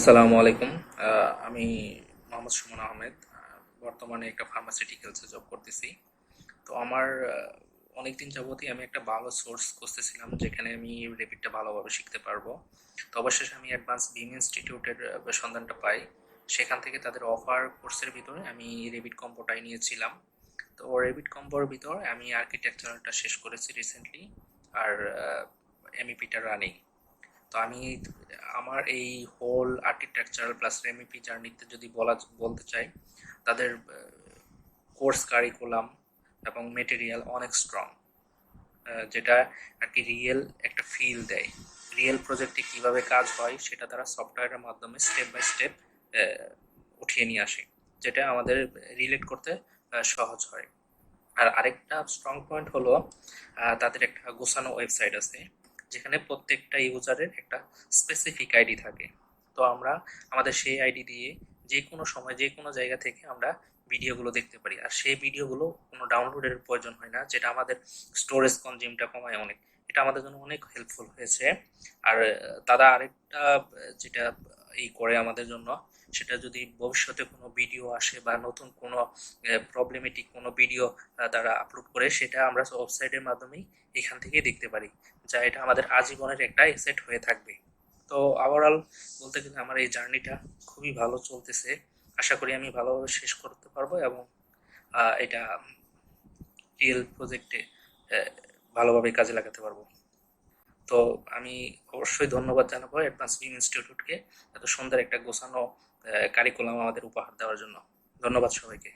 আসসালামু আলাইকুম। আমি মোহাম্মদ সুমন আহমেদ। বর্তমানে একটা ফার্মাসিউটিক্যালসে জব করতেছি। তো আমার অনেকদিন যাবতই আমি একটা ভালো সোর্স খুঁজতেছিলাম যেখানে আমি রেপিডটা ভালোভাবে শিখতে পারবো। তো অবশেষে আমি অ্যাডভান্স বিম ইনস্টিটিউটের সন্ধানটা পাই। সেখান থেকে তাদের অফার কোর্সের ভিতরে আমি রেভিট কম্বোটাই নিয়েছিলাম। তো রেভিট কম্বোর ভিতরে আমি আর্কিটেকচারটা শেষ করেছি রিসেন্টলি, আর এমইপিটা রানিং। তো আমি আমার এই হোল আর্কিটেকচারাল প্লাস এমইপি জার্নিতে যদি বলতে চাই, তাদের কোর্স কারিকুলাম এবং মেটেরিয়াল অনেক স্ট্রং, যেটা আর কি রিয়েল একটা ফিল দেয়। রিয়েল প্রজেক্টে কিভাবে কাজ হয় সেটা তারা সফটওয়্যারের মাধ্যমে স্টেপ বাই স্টেপ উঠিয়ে নিয়ে আসে, যেটা আমাদের রিলেট করতে সহজ হয়। আর আরেকটা স্ট্রং পয়েন্ট হলো তাদের একটা গোছানো ওয়েবসাইট আছে, যেখানে প্রত্যেকটা ইউজারের একটা স্পেসিফিক আইডি থাকে। তো আমরা আমাদের সেই আইডি দিয়ে যে কোনো সময় যে কোনো জায়গা থেকে আমরা ভিডিওগুলো দেখতে পারি, আর সেই ভিডিওগুলো কোনো ডাউনলোডের প্রয়োজন হয় না, যেটা আমাদের স্টোরেজ কনজিউমটা কমায় অনেক। এটা আমাদের জন্য অনেক হেল্পফুল হয়েছে। আর তারা আরেকটা যেটা করে আমাদের জন্য, সেটা যদি ভবিষ্যতে কোনো ভিডিও আসে বা নতুন কোনো প্রবলেমেটিক কোনো ভিডিও তারা আপলোড করে, সেটা আমরা ওয়েবসাইটের মাধ্যমেই এখান থেকেই দেখতে পারি, যা এটা আমাদের আজীবনের একটা এসেট হয়ে থাকবে। তো ওভারঅল বলতে গেলে আমার এই জার্নিটা খুবই ভালো চলতেছে। আশা করি আমি ভালোভাবে শেষ করতে পারবো এবং এটা রিয়েল প্রজেক্টে ভালোভাবে কাজে লাগাতে পারবো। তো আমি অবশ্যই ধন্যবাদ জানাবো অ্যাডভান্স বিম ইনস্টিটিউটকে এত সুন্দর একটা গোছানো কারিকুলাম আমাদের উপহার দেওয়ার জন্য। ধন্যবাদ সবাইকে।